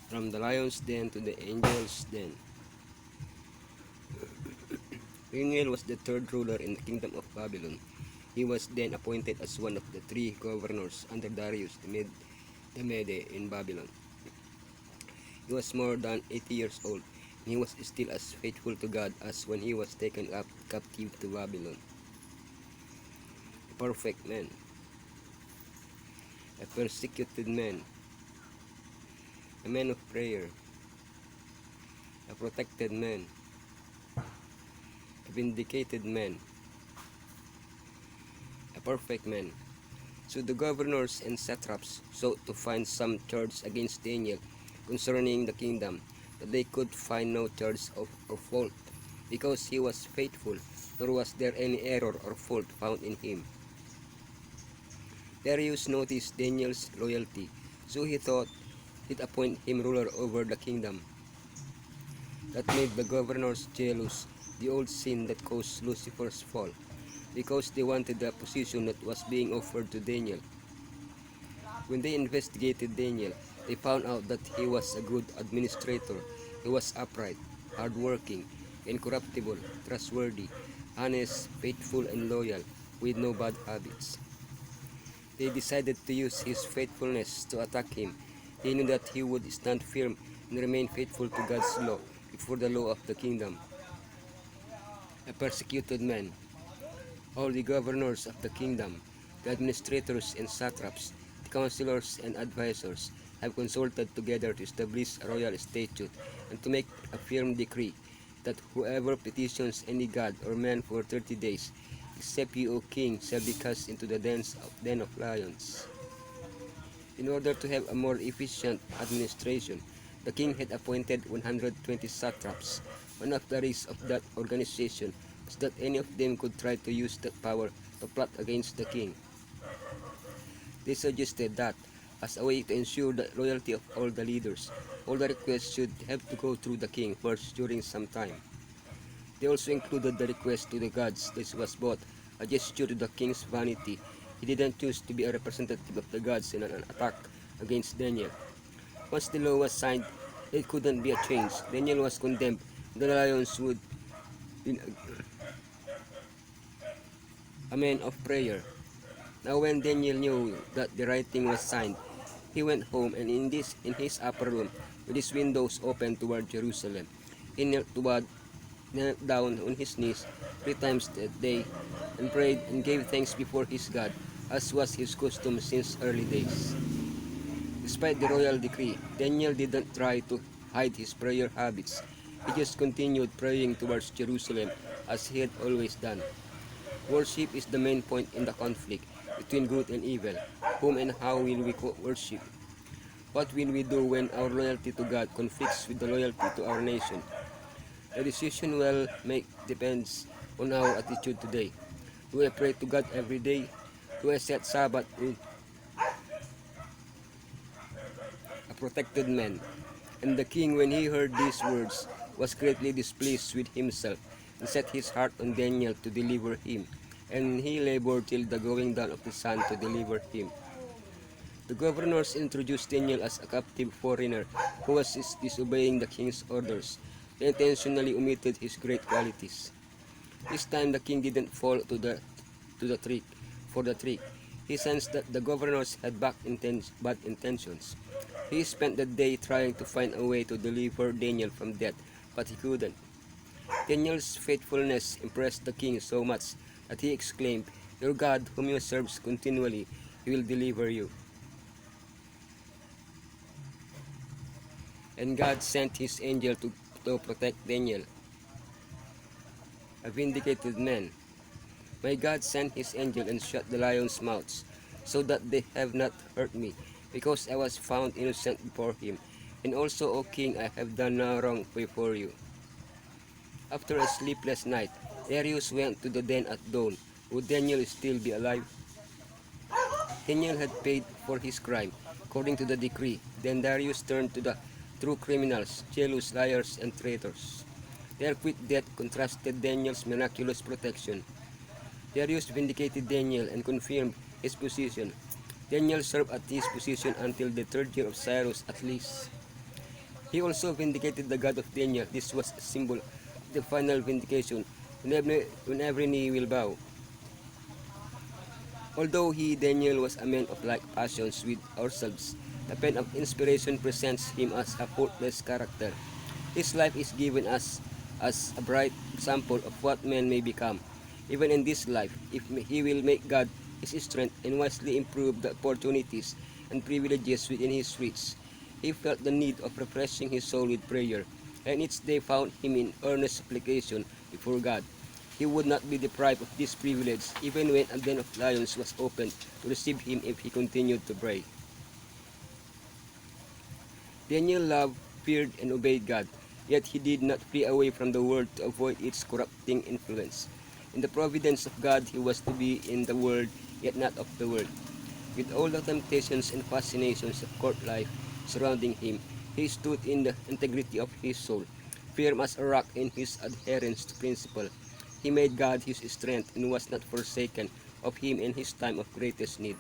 From the lion's den to the angel's den. Daniel was the third ruler in the kingdom of Babylon. He was then appointed as one of the three governors under Darius the Mede in Babylon. He was more than 80 years old, and he was still as faithful to God as when he was taken up captive to Babylon. A perfect man, a persecuted man, a man of prayer, a protected man, a vindicated man, a perfect man. So the governors and satraps sought to find some charge against Daniel concerning the kingdom, but they could find no charge or fault, because he was faithful, nor was there any error or fault found in him. Darius noticed Daniel's loyalty, so he thought he'd appoint him ruler over the kingdom. That made the governors jealous, the old sin that caused Lucifer's fall, because they wanted the position that was being offered to Daniel. When they investigated Daniel, they found out that he was a good administrator. He was upright, hardworking, incorruptible, trustworthy, honest, faithful, and loyal, with no bad habits. They decided to use his faithfulness to attack him. They knew that he would stand firm and remain faithful to God's law before the law of the kingdom. A persecuted man. All the governors of the kingdom, the administrators and satraps, the counselors and advisors have consulted together to establish a royal statute and to make a firm decree that whoever petitions any god or man for 30 days, except you, O king, shall be cast into the den of lions. In order to have a more efficient administration, the king had appointed 120 satraps. One of the risks of that organization was that any of them could try to use that power to plot against the king. They suggested that, as a way to ensure the loyalty of all the leaders, all the requests should have to go through the king first during some time. They also included the request to the gods. This was both a gesture to the king's vanity. He didn't choose to be a representative of the gods in an attack against Daniel. Once the law was signed, it couldn't be changed. Daniel was condemned. The lions would be a man of prayer. Now when Daniel knew that the writing was signed, he went home, and in his upper room, with his windows open toward Jerusalem, he knelt down on his knees 3 times that day and prayed and gave thanks before his God, as was his custom since early days. Despite the royal decree, Daniel didn't try to hide his prayer habits. He just continued praying towards Jerusalem as he had always done. Worship is the main point in the conflict between good and evil. Whom and how will we worship? What will we do when our loyalty to God conflicts with the loyalty to our nation? The decision we'll make depends on our attitude today. Do I pray to God every day? Do I set Sabbath with a protected man? And the king, when he heard these words, was greatly displeased with himself, and set his heart on Daniel to deliver him. And he labored till the going down of the sun to deliver him. The governors introduced Daniel as a captive foreigner who was disobeying the king's orders. They intentionally omitted his great qualities. This time the king didn't fall to the trick. He sensed that the governors had bad intentions. He spent the day trying to find a way to deliver Daniel from death, but he couldn't. Daniel's faithfulness impressed the king so much that he exclaimed, "Your God, whom you serve continually, he will deliver you." And God sent his angel to protect Daniel, a vindicated man. My God sent his angel and shut the lions' mouths, so that they have not hurt me, because I was found innocent before him. And also, O king, I have done no wrong before you. After a sleepless night, Darius went to the den at dawn. Would Daniel still be alive? Daniel had paid for his crime, according to the decree. Then Darius turned to the true criminals, jealous liars, and traitors. Their quick death contrasted Daniel's miraculous protection. Darius vindicated Daniel and confirmed his position. Daniel served at his position until the third year of Cyrus at least. He also vindicated the God of Daniel. This was a symbol of the final vindication when every knee will bow. Although he, Daniel, was a man of like passions with ourselves, the pen of inspiration presents him as a faultless character. His life is given us as a bright example of what man may become. Even in this life, if he will make God his strength and wisely improve the opportunities and privileges within his reach, he felt the need of refreshing his soul with prayer, and each day found him in earnest supplication before God. He would not be deprived of this privilege even when a den of lions was opened to receive him if he continued to pray. Daniel loved, feared, and obeyed God, yet he did not flee away from the world to avoid its corrupting influence. In the providence of God, he was to be in the world, yet not of the world. With all the temptations and fascinations of court life surrounding him, he stood in the integrity of his soul, firm as a rock in his adherence to principle. He made God his strength and was not forsaken of him in his time of greatest need.